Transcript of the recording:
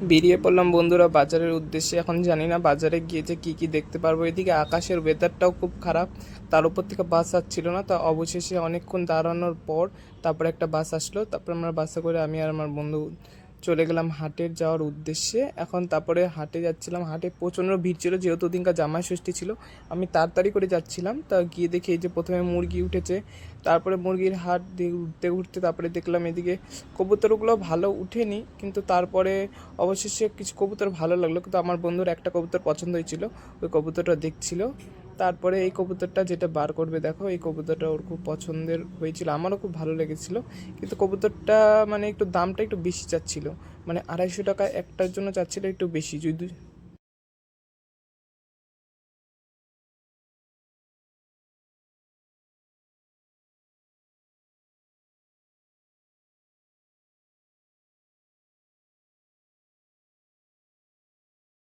বেরিয়ে পড়লাম বন্ধুরা বাজারের উদ্দেশ্যে। এখন জানি না বাজারে গিয়ে যে কী কী দেখতে পারবো। এদিকে আকাশের ওয়েদারটাও খুব খারাপ, তার উপর থেকে বাস আসছিল না। তা অবশেষে অনেকক্ষণ দাঁড়ানোর পর তারপরে একটা বাস আসলো। তারপর আমরা বাসে করে আমি আর আমার বন্ধু চলে গেলাম হাটে যাওয়ার উদ্দেশ্যে। এখন তারপরে হাটে যাচ্ছিলাম, হাটে প্রচণ্ড ভিড় ছিল যেহেতু ওদিনকার জামাই ষষ্ঠী ছিল। আমি তাড়াতাড়ি করে যাচ্ছিলাম, তা গিয়ে দেখি এই যে প্রথমে মুরগি উঠেছে, তারপরে মুরগির হাট দিয়ে উঠতে উঠতে তারপরে দেখলাম এদিকে কবুতরগুলো ভালো উঠেনি, কিন্তু তারপরে অবশেষে কিছু কবুতর ভালো লাগলো, কিন্তু আমার বন্ধুর একটা কবুতর পছন্দ হয়েছিল, ওই কবুতরটা দেখছিল। তারপরে এই কবুতরটা যেটা বার করবে দেখো, এই কবুতরটা ওর খুব পছন্দের হয়েছিল, আমারও খুব ভালো লেগেছিল। কিন্তু কবুতরটা মানে একটু দামটা একটু বেশি চাচ্ছিল, মানে 250 টাকা একটার জন্য চাচ্ছিল, একটু বেশি। যদি